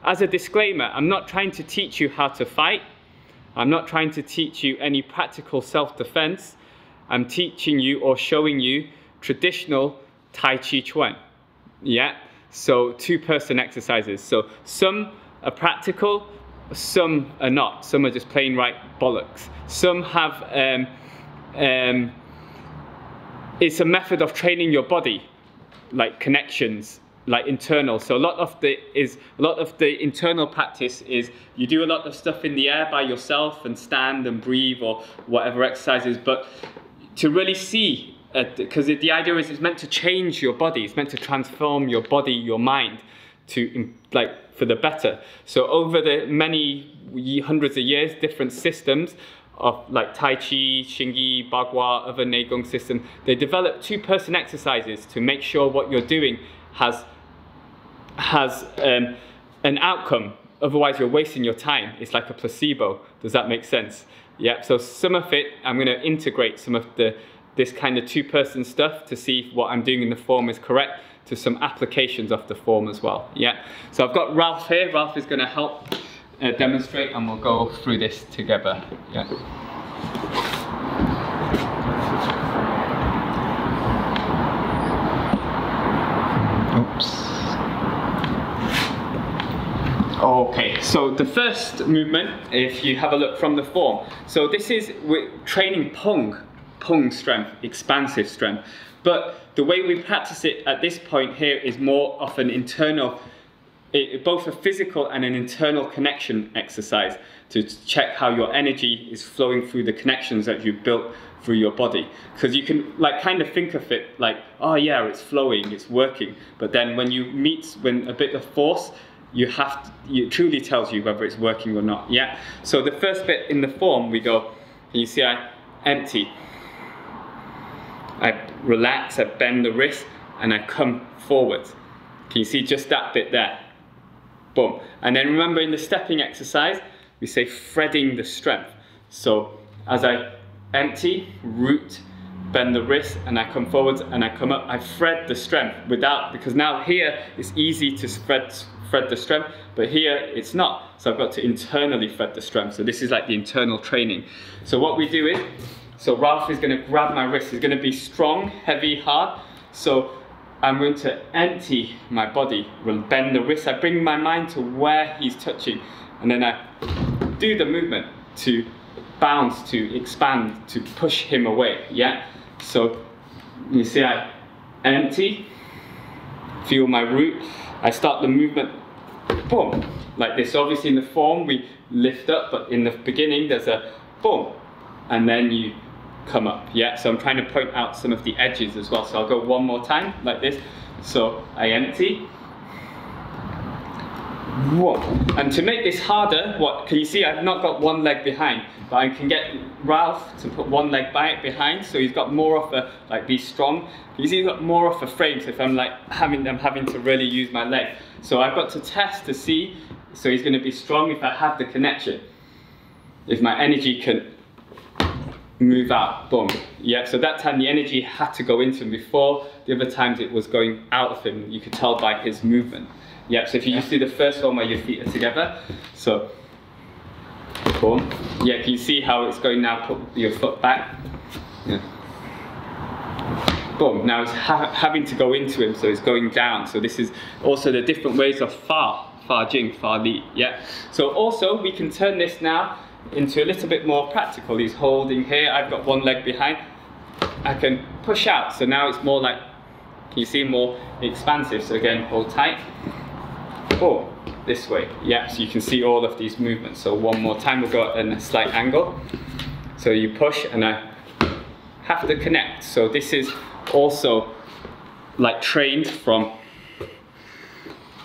as a disclaimer, I'm not trying to teach you how to fight. I'm not trying to teach you any practical self-defense. I'm teaching you or showing you traditional Tai Chi Chuan. Yeah, so two-person exercises. So some are practical, some are not. Some are just plain right bollocks. Some have, it's a method of training your body, like connections, like internal. So a lot of the internal practice is you do a lot of stuff in the air by yourself and stand and breathe or whatever exercises, but to really see, because the idea is it's meant to change your body, it's meant to transform your body, your mind, to like for the better. So over the many hundreds of years, different systems of like Tai Chi, Xingyi, Bagua, other Neigong system, they develop two-person exercises to make sure what you're doing has an outcome. Otherwise you're wasting your time. It's like a placebo. Does that make sense? Yeah, so some of it, I'm going to integrate some of this kind of two-person stuff to see if what I'm doing in the form is correct to some applications of the form as well. Yeah, so I've got Ralph here. Ralph is going to help demonstrate, and we'll go through this together. Yeah. Oops. Okay, so the first movement, if you have a look from the form, so this is, we're training Pung strength, expansive strength, but the way we practice it at this point here is more of an internal, both a physical and an internal connection exercise to check how your energy is flowing through the connections that you've built through your body. Because you can like kind of think of it like, oh yeah, it's flowing, it's working, but then when you meet a bit of force, it truly tells you whether it's working or not. Yeah. So the first bit in the form, we go, you see I empty, I relax, I bend the wrist, and I come forward. Can you see just that bit there? Boom. And then remember in the stepping exercise, we say threading the strength. So as I empty, root, bend the wrist, and I come forwards and I come up, I thread the strength because now here it's easy to thread the strength, but here it's not. So I've got to internally thread the strength. So this is like the internal training. So what we do is, so Ralph is going to grab my wrist. He's going to be strong, heavy, hard. So I'm going to empty my body, bend the wrist. I bring my mind to where he's touching, and then I do the movement to bounce, to expand, to push him away. Yeah. So you see, I empty, feel my root. I start the movement, boom, like this. Obviously in the form we lift up, but in the beginning there's a boom, and then you come up. Yeah, so I'm trying to point out some of the edges as well. So I'll go one more time like this. So I empty, whoa. And to make this harder, what can you see? I've not got one leg behind, but I can get Ralph to put one leg behind, so he's got more of a, like, be strong. You see, he's got more of a frame, so if I'm like having to really use my leg. So I've got to test to see, so he's going to be strong if I have the connection. If my energy can move out, boom. Yeah, so that time the energy had to go into him. Before, the other times it was going out of him. You could tell by his movement. Yeah, so if you just do the first one where your feet are together, so boom. Yeah, can you see how it's going now? Put your foot back. Yeah. Boom. Now it's having to go into him, so it's going down. So this is also the different ways of Fa Jing, Fa Li. Yeah. So also we can turn this now into a little bit more practical. He's holding here. I've got one leg behind. I can push out. So now it's more like, can you see, more expansive? So again, hold tight. Oh, this way. Yeah, so you can see all of these movements. So one more time, we'll go at a slight angle. So you push and I have to connect. So this is also like trained from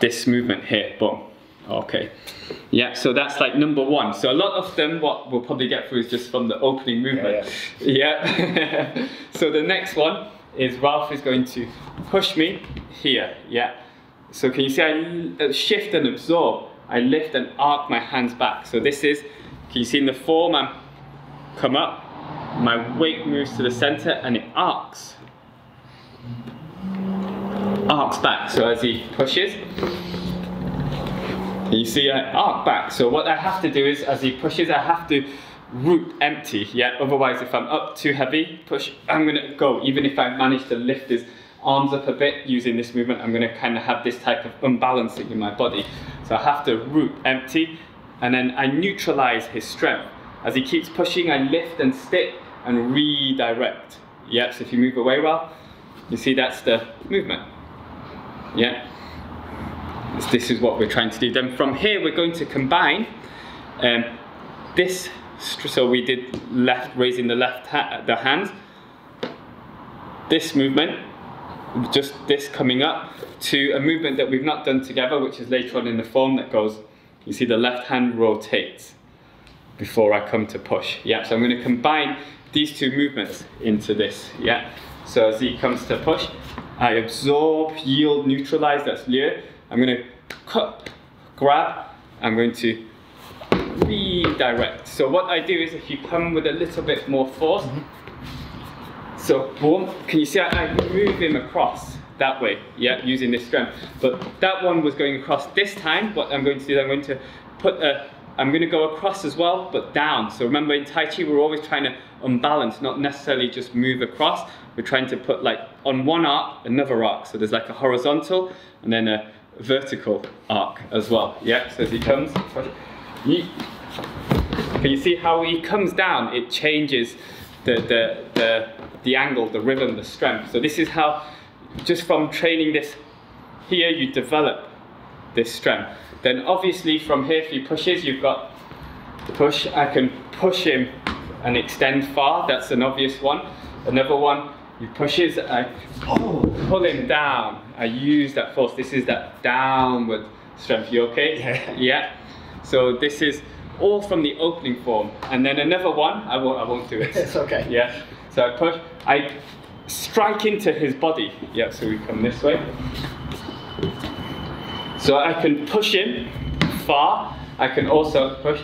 this movement here. Boom. Okay. Yeah, so that's like number one. So a lot of them, what we'll probably get through is just from the opening movement. Yeah. So the next one is Ralph is going to push me here. Yeah. So can you see I shift and absorb? I lift and arc my hands back. So this is, can you see in the form, I'm come up, my weight moves to the center and it arcs. Arcs back. So as he pushes, You see I arc back. So what I have to do is, as he pushes, I have to root empty, yeah? Otherwise, if I'm up too heavy, push, I'm gonna go. Even if I manage to lift his arms up a bit using this movement, I'm gonna kind of have this type of unbalancing in my body. So I have to root empty, and then I neutralize his strength. As he keeps pushing, I lift and stick and redirect. Yeah, so if you move away well, you see that's the movement. Yeah, this is what we're trying to do. Then from here, we're going to combine this. So we did left, raising the the hand. This movement, just this coming up, to a movement that we've not done together, which is later on in the form that goes, you see the left hand rotates before I come to push. Yeah, so I'm going to combine these two movements into this. Yeah, so as he comes to push, I absorb, yield, neutralize, that's lieu. I'm going to cut, grab, I'm going to redirect. So what I do is, if you come with a little bit more force, so boom, can you see I move him across that way, yeah, using this strength. But that one was going across. This time, what I'm going to do is I'm going to put I'm going to go across as well, but down. So remember, in Tai Chi, we're always trying to unbalance, not necessarily just move across. We're trying to put, like, on one arc, another arc. So there's like a horizontal and then a vertical arc as well. Yeah, so as he comes, can you see how he comes down? It changes the angle, the rhythm, the strength. So this is how, just from training this here, you develop this strength. Then obviously from here, if he pushes, you've got push. I can push him and extend far. That's an obvious one. Another one, he pushes, I pull him down. I use that force. This is that downward strength. You okay? Yeah. Yeah. So this is all from the opening form. And then another one, I won't do it. It's okay. Yeah. So I push, I strike into his body. Yeah, so we come this way. So I can push him far. I can also push,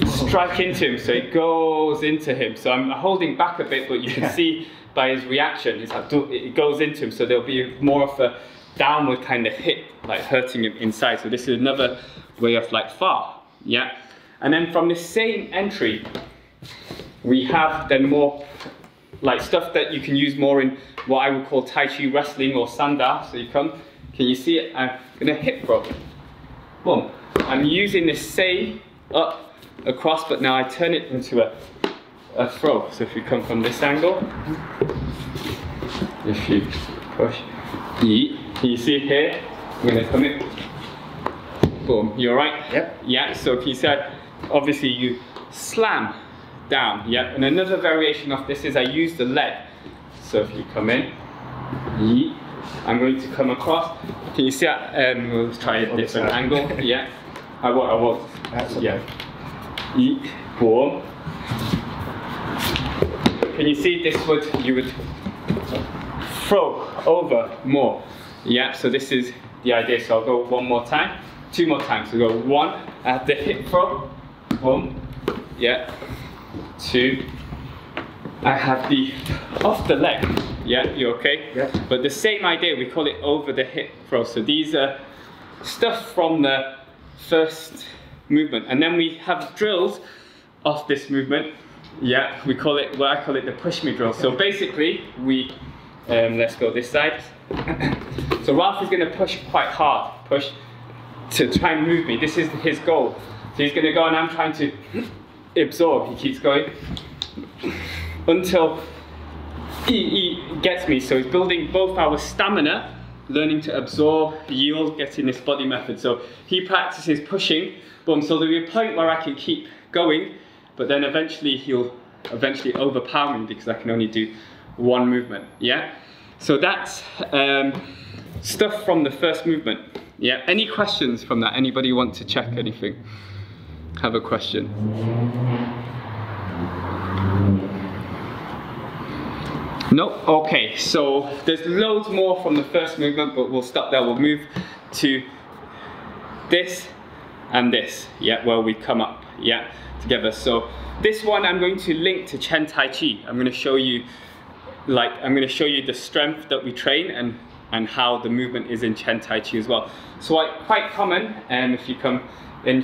strike into him, so it goes into him. So I'm holding back a bit, but you can see by his reaction, it goes into him. So there'll be more of a downward kind of hit, like hurting him inside. So this is another way of like far, yeah. And then from the same entry, we have then more like stuff that you can use more in what I would call Tai Chi wrestling or Sanda. So you come, can you see it? I'm gonna hip throw. Boom. I'm using the same up, across, but now I turn it into a throw. So if you come from this angle, if you push, can you see here? I'm gonna come in. Boom. You alright? Yep. Yeah. So can you see? Obviously, you slam down. Yeah. And another variation of this is I use the leg. So if you come in, I'm going to come across. Can you see that? We'll try a different angle. Yeah. I won't. That's okay. Yeah. Boom. Can you see this you would throw over more. Yeah, so this is the idea. So I'll go one more time, two more times. So go one, I have the hip throw, boom, yeah, two, I have the off the leg, yeah, you okay? Yeah. But the same idea, we call it over the hip throw. So these are stuff from the first movement. And then we have drills off this movement. Yeah, we call it, I call it the push me drill. So basically, we, let's go this side. So Ralph is going to push quite hard, push to try and move me. This is his goal. So he's going to go and I'm trying to absorb. He keeps going until he gets me. So he's building both our stamina, learning to absorb, yield, getting this body method. So he practices pushing, boom. So there'll be a point where I can keep going, but then eventually he'll overpower me because I can only do one movement, yeah? So that's stuff from the first movement. Yeah, any questions from that? Anybody want to check anything? Have a question? No? Okay, so there's loads more from the first movement, but we'll stop there. We'll move to this and this, yeah, where we come up, yeah, together. So this one I'm going to link to Chen Tai Chi. I'm going to show you the strength that we train and and how the movement is in Chen Tai Chi as well. So quite common, if you come in,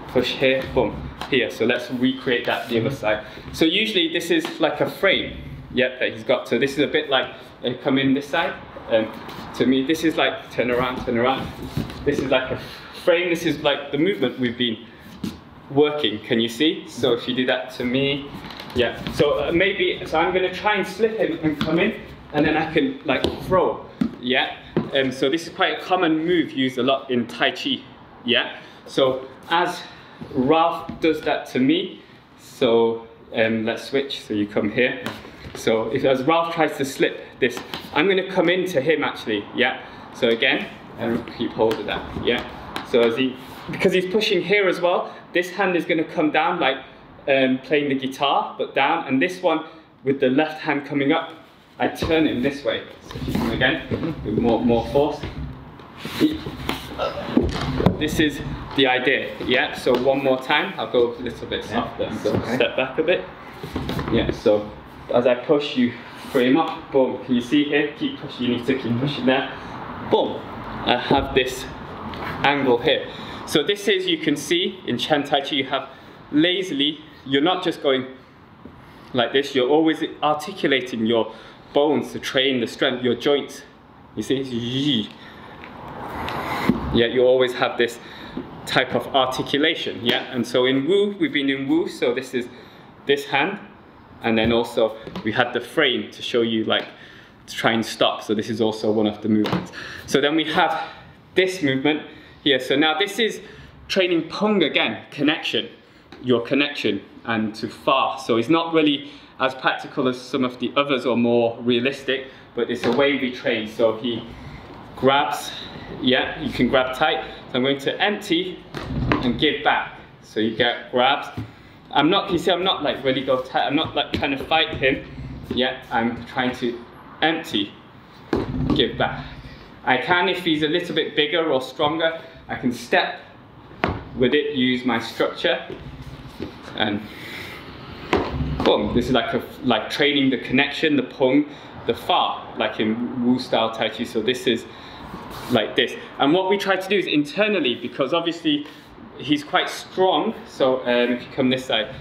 push here, boom, here. So let's recreate that the other side. So usually this is like a frame, yep, that he's got. So this is a bit like, come in this side. To me, this is like turn around, turn around. This is like a frame. This is like the movement we've been working. Can you see? So if you do that to me, yeah. So maybe, so I'm going to try and slip him and come in, and then I can like throw, yeah. So this is quite a common move used a lot in Tai Chi, yeah. So as Ralph does that to me, so let's switch. So you come here. So as Ralph tries to slip this, I'm going to come into him actually, yeah. So again, and keep hold of that, yeah. So because he's pushing here as well, this hand is going to come down like playing the guitar, but down, and this one with the left hand coming up, I turn him this way. So if you come again, with more force. This is the idea, yeah. So one more time, I'll go a little bit softer. So step back a bit, yeah. So as I push, you frame up, boom. Can you see here? Keep pushing, you need to keep pushing there. Boom, I have this angle here. So this is, you can see in Chen Tai Chi, you have lazily, you're not just going like this, you're always articulating your bones to train the strength, your joints. You see? Yeah, you always have this type of articulation, yeah? And so in Wu, we've been in Wu, so this is this hand, and then also we had the frame to show you like to try and stop, so this is also one of the movements. So then we have this movement here. So now this is training Pung again, connection, your connection, and to Fa. So it's not really as practical as some of the others or more realistic, but it's a way we train. So he grabs, yeah, you can grab tight. So I'm going to empty and give back. So you get grabs. I'm not, you see, I'm not like really go tight. I'm not like trying to fight him. Yeah, I'm trying to empty, give back. I can, if he's a little bit bigger or stronger, I can step with it, use my structure, and boom. This is like training the connection, the Pung, the Fa, like in Wu style Tai Chi. So this is like this. And what we try to do is internally, because obviously he's quite strong. So if you come this side,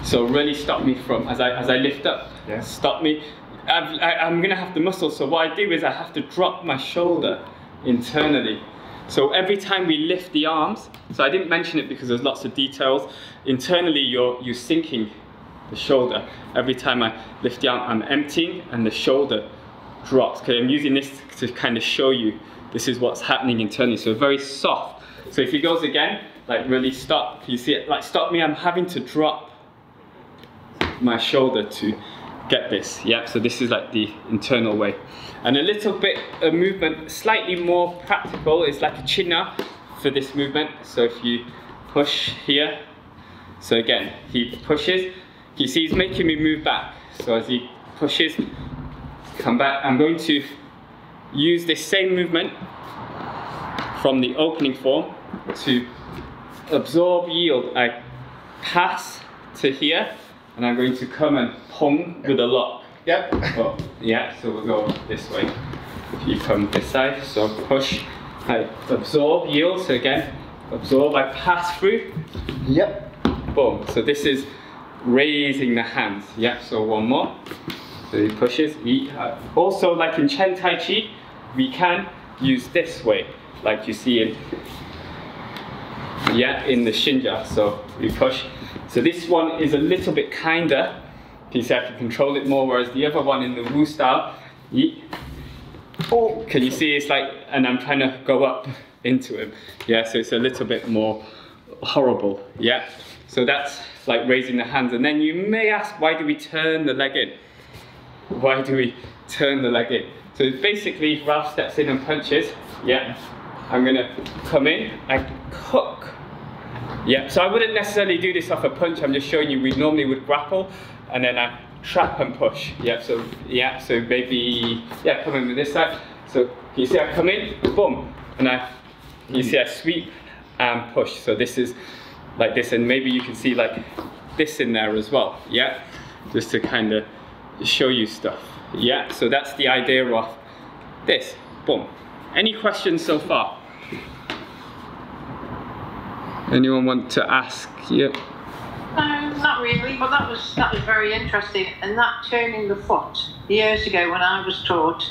so really stop me from, as I lift up, yeah. Stop me. I'm gonna have the muscle, so what I do is I have to drop my shoulder internally. So every time we lift the arms, so I didn't mention it because there's lots of details, internally you're sinking the shoulder. Every time I lift the arm, I'm emptying and the shoulder drops. Okay, I'm using this to kind of show you this is what's happening internally, so very soft. So if he goes again, like really stop, you see it, like stop me, I'm having to drop my shoulder to get this, yeah, so this is like the internal way. And a little bit of movement, slightly more practical, is like a chinna for this movement. So if you push here, so again, he pushes, you see he's making me move back. So as he pushes, come back, I'm going to use this same movement from the opening form to absorb, yield. I pass to here, and I'm going to come and Pung with a lock. Yep. Oh, yeah, so we'll go this way. If you come this side, so push, I absorb, yield, so again, absorb, I pass through. Yep. Boom. So this is raising the hands. Yep, so one more. So he pushes. Also, like in Chen Tai Chi, we can use this way, like you see in, yeah, in the Shinja. So we push. So this one is a little bit kinder. You see I can control it more, whereas the other one in the Wu style, oh, can you see it's like, and I'm trying to go up into him. Yeah, so it's a little bit more horrible, yeah. So that's like raising the hands. And then you may ask, why do we turn the leg in? Why do we turn the leg in? So basically, Ralph steps in and punches, yeah. I'm gonna come in, I hook. Yeah, so I wouldn't necessarily do this off a punch, I'm just showing you we normally would grapple, and then I trap and push. Yeah, so maybe, yeah, come in with this side. So you see I come in, boom, and you see I sweep and push. So this is like this, and maybe you can see like this in there as well, yeah? Just to kind of show you stuff, Yeah, so that's the idea of this. Boom. Any questions so far? Anyone want to ask? Yeah. No, not really, but that was very interesting. And that turning the foot, years ago when I was taught,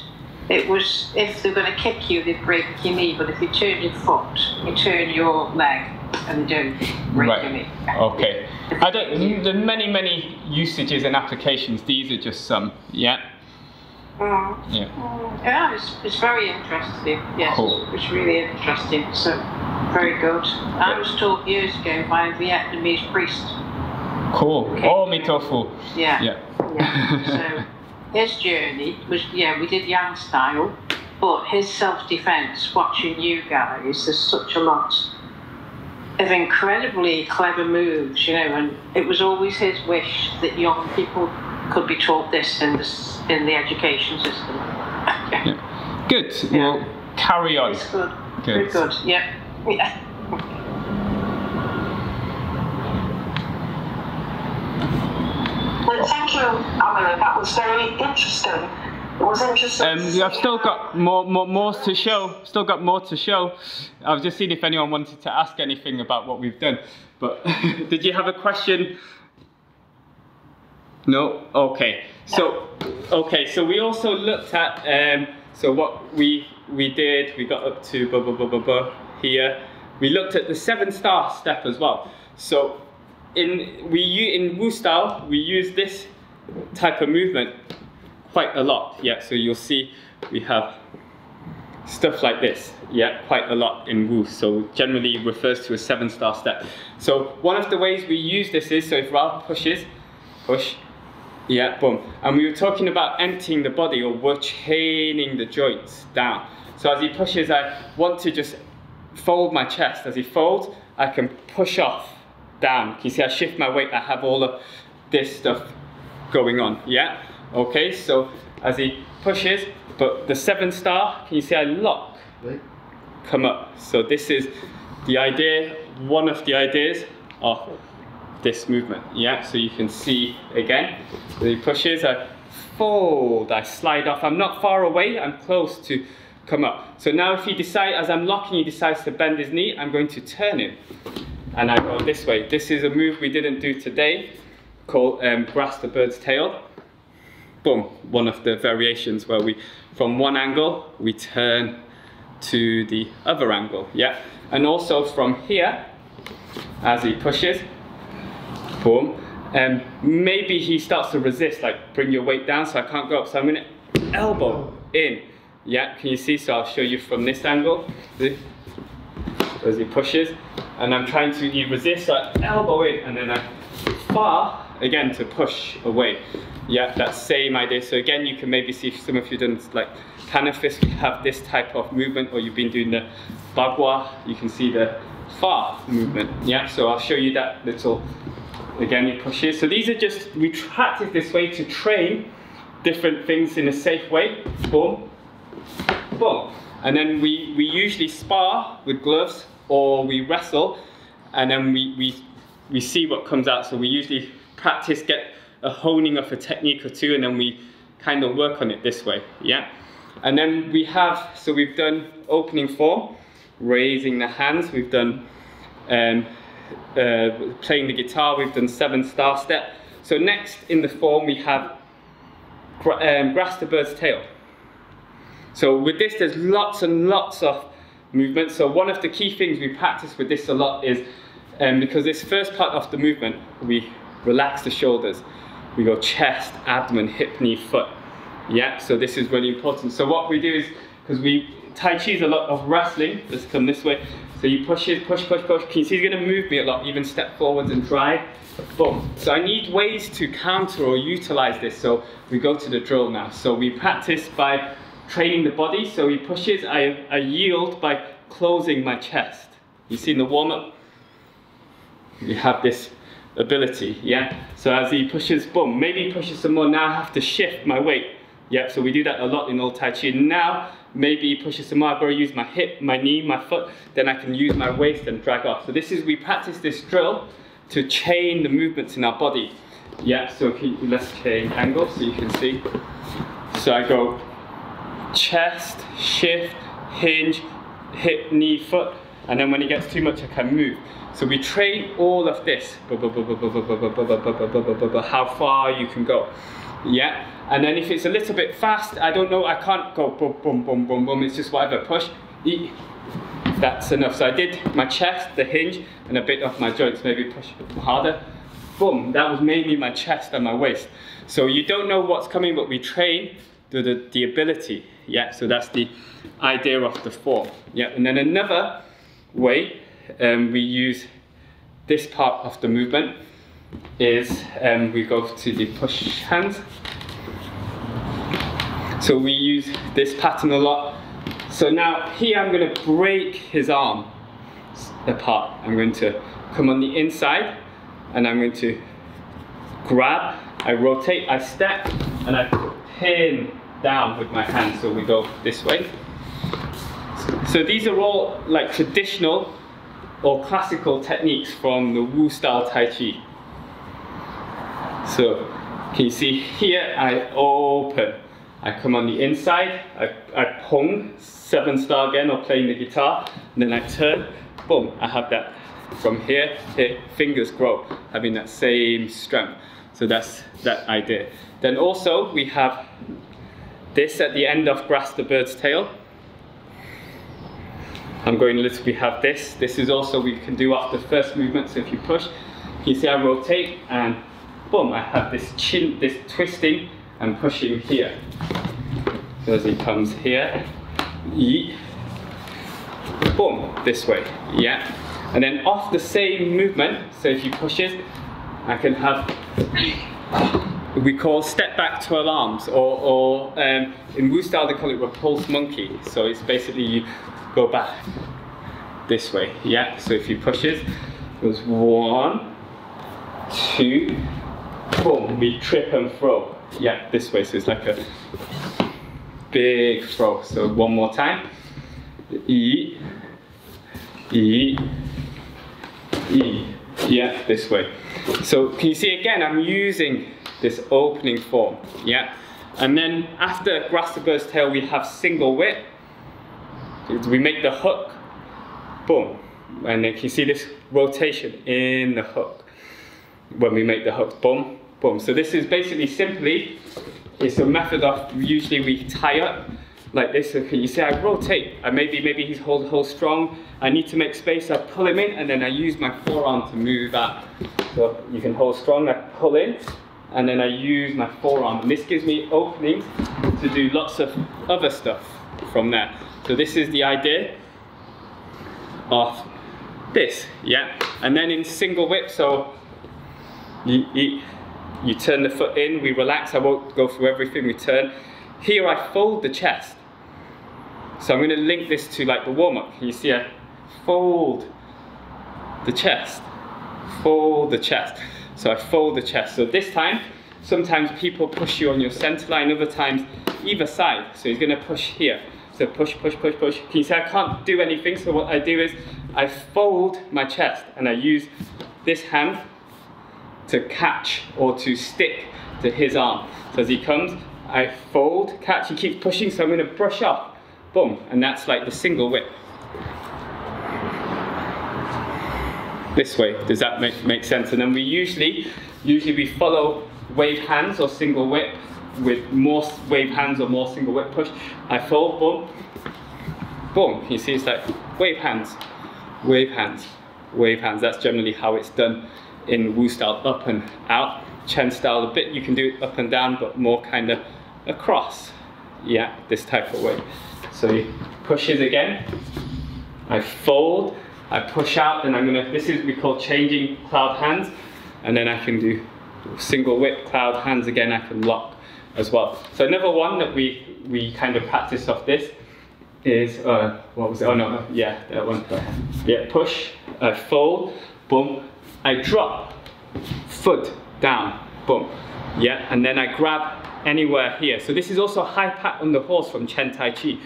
it was if they're going to kick you, they break your knee, but if you turn your foot, you turn your leg, and they don't break your knee. Okay. There are many usages and applications. These are just some. Yeah. Yeah, it's very interesting. Yes, cool. It's really interesting. So very good. I was taught years ago by a Vietnamese priest. Cool. Okay. Oh, me tofu. Yeah. So his journey was, we did Yang style, but his self-defense, watching you guys, there's such a lot of incredibly clever moves, and it was always his wish that young people could be taught this in the education system. Yeah. Good. Yeah. Well, carry on. It's good. Very good. Yeah. Well, thank you, Amanda. That was very interesting. It was interesting. I've still got more to show. Still got more to show. I was just seeing if anyone wanted to ask anything about what we've done. But did you have a question? No. Okay. So we also looked at so what we did. We got up to here. We looked at the 7-star step as well. So in Wu style, we use this type of movement quite a lot. Yeah, so you'll see we have stuff like this. Yeah, quite a lot in Wu. So generally it refers to a 7-star step. So one of the ways we use this is, so if Ralph pushes, push, yeah, boom. And we were talking about emptying the body, or we're chaining the joints down. So as he pushes, I want to just fold my chest. As he folds, I can push off down. Can you see I shift my weight? I have all of this stuff going on. Yeah. Okay. So as he pushes, but the 7-star, can you see I lock? Come up. So this is the idea. One of the ideas of this movement. Yeah. So you can see again. As he pushes, I fold. I slide off. I'm not far away. I'm close to come up. So now if he decides, as I'm locking, he decides to bend his knee, I'm going to turn him. And I go this way. This is a move we didn't do today, called grasp the bird's tail. Boom, one of the variations where we, from one angle, we turn to the other angle, yeah? And also from here, as he pushes, boom, maybe he starts to resist, like bring your weight down so I can't go up. So I'm gonna elbow in, yeah? Can you see? So I'll show you from this angle. As he pushes, and I'm trying to resist, so I elbow in, and then I far again to push away. Yeah, that same idea. So again, you can maybe see if some of you done like Panafist, we have this type of movement, or you've been doing the Bagua, you can see the far movement. Yeah, so I'll show you that little, again, he pushes. So these are just, we practice this way to train different things in a safe way. Boom, boom. And then we usually spar with gloves, or we wrestle, and then we see what comes out. So we usually practice, get a honing of a technique or two, and then we kind of work on it this way, yeah? And then we have, so we've done opening form, raising the hands, we've done playing the guitar, we've done 7-star step. So next in the form we have grasp the bird's tail. So with this, there's lots and lots of movement. So one of the key things we practice with this a lot is, because this first part of the movement, we relax the shoulders. We go chest, abdomen, hip, knee, foot. Yeah, so this is really important. So what we do is, because Tai Chi is a lot of wrestling, let's come this way. So you push it, push, push, push. Can you see he's gonna move me a lot, even step forwards and drive. Boom. So I need ways to counter or utilize this. So we go to the drill now. So we practice by training the body. So he pushes, I yield by closing my chest. You see in the warm-up, you have this ability, yeah? So as he pushes, boom, maybe he pushes some more, now I have to shift my weight. Yeah, so we do that a lot in old Tai Chi. Now, maybe he pushes some more, I've got to use my hip, my knee, my foot, then I can use my waist and drag off. So this is, we practice this drill to chain the movements in our body. Yeah, so let's change angle so you can see. So I go chest, shift, hinge, hip, knee, foot, and then when it gets too much I can move. So we train all of this, how far you can go. Yeah, and then if it's a little bit fast, I don't know, I can't go boom, boom, boom, boom, boom, it's just whatever, push, eat. That's enough. So I did my chest, the hinge, and a bit of my joints, maybe push harder. Boom, that was mainly my chest and my waist. So you don't know what's coming, but we train the ability. Yeah, so that's the idea of the form. Yeah, and then another way we use this part of the movement is we go to the push hands. So we use this pattern a lot. So now here I'm going to break his arm apart. I'm going to come on the inside and I'm going to grab, I rotate, I step, and I pin down with my hand. So we go this way. So these are all like traditional or classical techniques from the Wu style Tai Chi. So can you see here I open, I come on the inside, I pong, 7-star again, or playing the guitar, and then I turn, boom, I have that from here, fingers grow, having that same strength. So that's that idea. Then also we have this at the end of Grasp the Bird's Tail. I'm going a little, we have this. This is also we can do after the first movement. So if you push, you see I rotate and boom, I have this chin, this twisting and pushing here. So as he comes here, yeet, boom, this way, yeah. And then off the same movement, so if you push it, I can have, we call step back to alarms, or in Wu style they call it repulse monkey. So it's basically you go back this way, yeah. So if you push it, it goes 1, 2, boom, we trip and throw, yeah, this way. So it's like a big throw. So one more time, E, E, E, yeah, this way. So can you see again, I'm using this opening form, yeah. And then after Grasp the Bird's Tail, we have single whip. We make the hook, boom, and then can you see this rotation in the hook when we make the hook, boom, boom. So this is basically simply, it's a method of, usually we tie up like this. So can you see I rotate, maybe he's hold strong, I need to make space, I pull him in and then I use my forearm to move out. So you can hold strong, I pull in and then I use my forearm, and this gives me openings to do lots of other stuff from there. So this is the idea of this, yeah. And then in single whip, so you turn the foot in, we relax, I won't go through everything, we turn. Here I fold the chest. So I'm going to link this to like the warm-up. You see I fold the chest, fold the chest. So I fold the chest. So this time, sometimes people push you on your center line, other times either side. So he's going to push here. So push, push, push, push. Can you see I can't do anything? So what I do is I fold my chest and I use this hand to catch or to stick to his arm. So as he comes, I fold, catch, he keeps pushing, so I'm going to brush off, boom, and that's like the single whip. This way, does that make sense? And then we usually we follow wave hands or single whip with more wave hands or more single whip push. I fold, boom, boom. You see, it's like wave hands, wave hands, wave hands. That's generally how it's done in Wu style, up and out. Chen style, a bit you can do it up and down, but more kind of across. Yeah, this type of way. So he pushes again. I fold, I push out, and I'm gonna, this is we call changing cloud hands, and then I can do single whip, cloud hands again, I can lock as well. So another one that we kind of practice off this is, what was it? Oh no, yeah, that one. Yeah, push, I fold, boom, I drop, foot down, boom. Yeah, and then I grab anywhere here. So this is also high pat on the horse from Chen Tai Chi.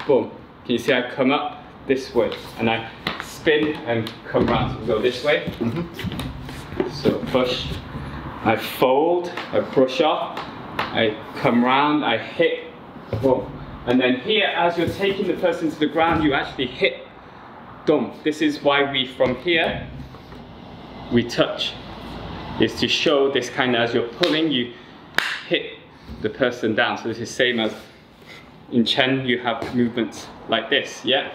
Boom. Can you see I come up this way and I spin and come round. So we go this way. So push, I fold, I brush off, I come round, I hit, boom. And then here, as you're taking the person to the ground, you actually hit, dum. This is why we, from here, we touch. Is to show this kind of, as you're pulling, you hit the person down. So this is same as in Chen, you have movements like this, yeah?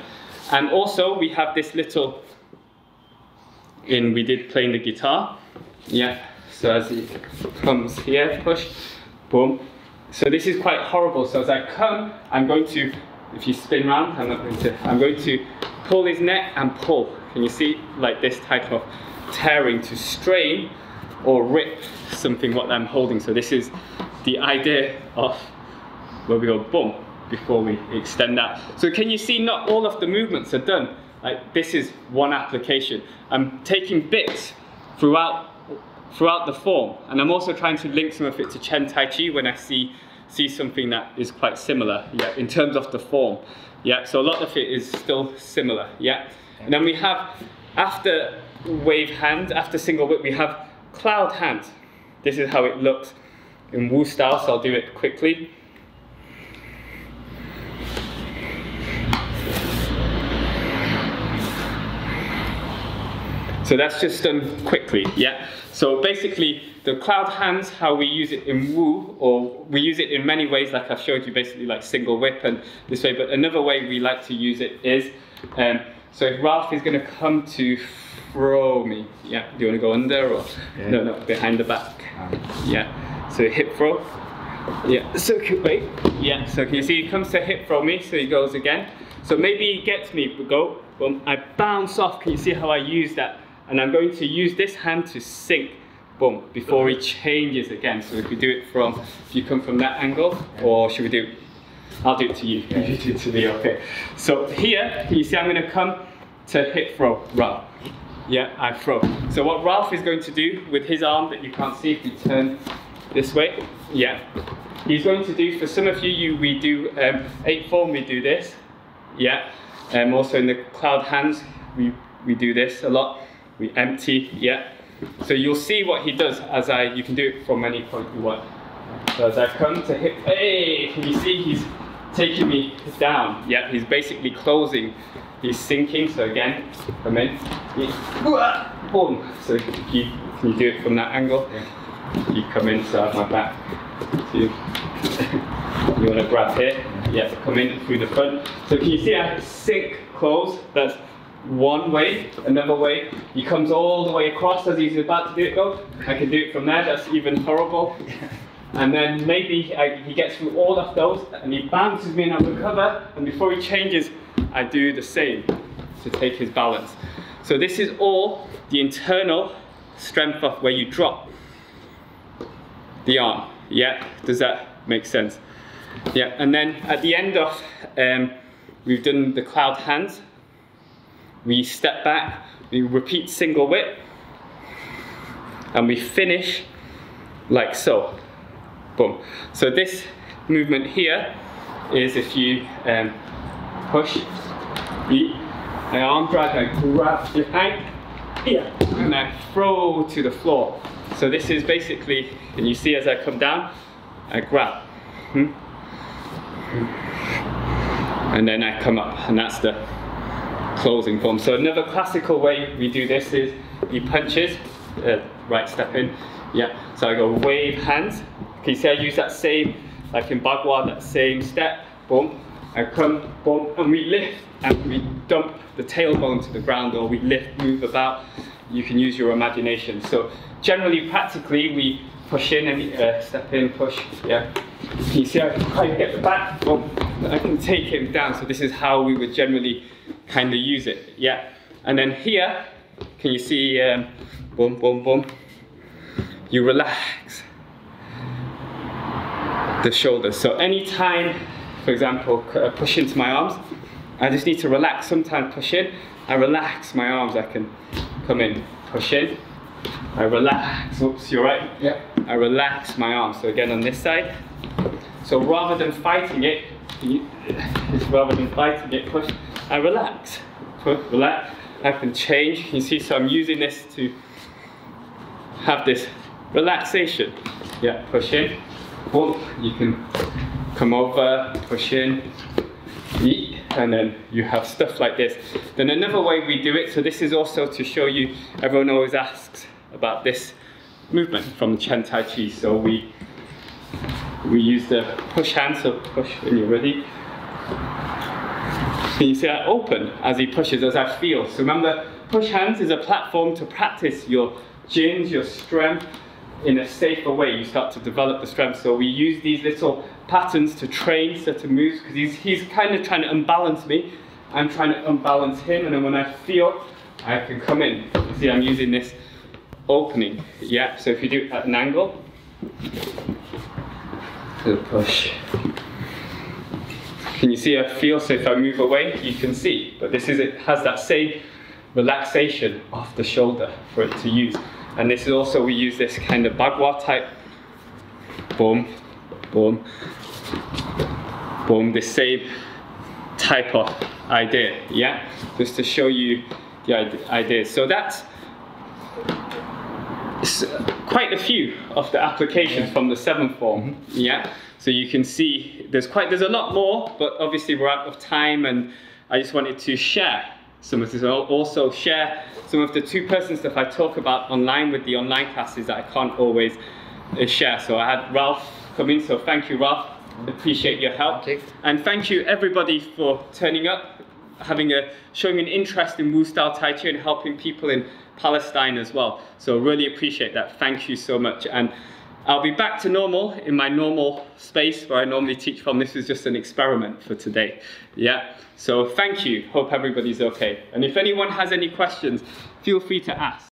And also we have this little, we did playing the guitar, yeah? So as it comes here, push, boom. So this is quite horrible. So as I come, I'm going to, if you spin round, I'm going to pull his neck and pull. Can you see, like this type of tearing to strain or rip something what I'm holding. So this is the idea of where we go boom before we extend that. So can you see not all of the movements are done? Like this is one application. I'm taking bits throughout the form, and I'm also trying to link some of it to Chen Tai Chi when I see something that is quite similar, yeah, in terms of the form, yeah. So a lot of it is still similar, yeah. And then we have, after wave hand, after single whip, we have cloud hand. This is how it looks in Wu style, so I'll do it quickly. So that's just done quickly, yeah. So basically, the cloud hands, how we use it in Wu, or we use it in many ways, like I've showed you, basically like single whip and this way, but another way we like to use it is, so if Ralph is going to come to throw me, yeah, do you want to go under or, yeah. No, behind the back, yeah, so hip throw, yeah, so wait, yeah, so can you see he comes to hip throw me, so he goes again, so maybe he gets me, go, boom, I bounce off, can you see how I use that? And I'm going to use this hand to sink, boom, before he changes again. So if we do it from, if you come from that angle, or should we do, I'll do it to you, you do it to me, okay. So here, you see I'm going to come to hip throw, Ralph. Yeah, I throw. So what Ralph is going to do with his arm that you can't see if we turn this way, yeah. He's going to do, for some of you, we do 8 form, we do this, yeah. Also in the cloud hands, we do this a lot. We empty, yeah. So you'll see what he does as you can do it from any point you want. So as I come to hip, hey, can you see he's taking me down? Yeah, he's basically closing, he's sinking. So again, come in, boom. So if you can do it from that angle, you come in, so I have my back. So you want to grab here, yeah, come in through the front. So can you see I sink, close, that's one way. Another way, he comes all the way across as he's about to do it, go. I can do it from there, that's even horrible. And then maybe he gets through all of those and he bounces me and I recover, and before he changes, I do the same to take his balance. So this is all the internal strength of where you drop the arm, yeah? Does that make sense? Yeah, and then at the end of, we've done the cloud hands. We step back, we repeat single whip, and we finish like so. Boom. So this movement here is if you push, my arm drag, I grab behind, here, and I throw to the floor. So this is basically, and you see as I come down, I grab. And then I come up, and that's the closing form. So another classical way we do this is he punches, right step in, yeah. So I go wave hands. Can you see I use that same, like in Bagua, that same step, boom. I come, boom, and we lift and we dump the tailbone to the ground, or we lift, move about. You can use your imagination. So generally, practically, we push in and step in, push, yeah. Can you see how you get the back, boom, I can take him down. So this is how we would generally kind of use it, yeah. And then here, can you see, boom, boom, boom, you relax the shoulders. So anytime, for example, push into my arms, I just need to relax. Sometimes push in, I relax my arms, I can come in, push in, I relax, oops, you're right, yeah. I relax my arms. So again on this side, so rather than fighting it, push, I relax, push, relax, I can change, you see, so I'm using this to have this relaxation, yeah, push in, boom, you can come over, push in, and then you have stuff like this. Then another way we do it, so this is also to show you, everyone always asks about this movement from the Chen Tai Chi. So we use the push hand, so push when you're ready. Can you see I open as he pushes, as I feel? So remember, push hands is a platform to practice your jins, your strength in a safer way. You start to develop the strength. So we use these little patterns to train certain moves, because he's kind of trying to unbalance me. I'm trying to unbalance him, and then when I feel, I can come in. You see, I'm using this opening. Yeah, so if you do it at an angle, so push. Can you see I feel? So if I move away, you can see. But this is, it has that same relaxation of the shoulder for it to use. And this is also, we use this kind of bagua type. Boom, boom, boom. The same type of idea, yeah? Just to show you the idea. So that's quite a few of the applications from the 7th form, yeah? So you can see there's a lot more, but obviously we're out of time, and I just wanted to share some of this. I'll also share some of the 2-person stuff I talk about online with the online classes that I can't always share. So I had Ralph come in, so thank you, Ralph. Appreciate your help. Okay. And thank you everybody for turning up, showing an interest in Wu style Tai Chi and helping people in Palestine as well. So really appreciate that. Thank you so much. And I'll be back to normal in my normal space where I normally teach from. This is just an experiment for today. Yeah. So thank you. Hope everybody's okay. And if anyone has any questions, feel free to ask.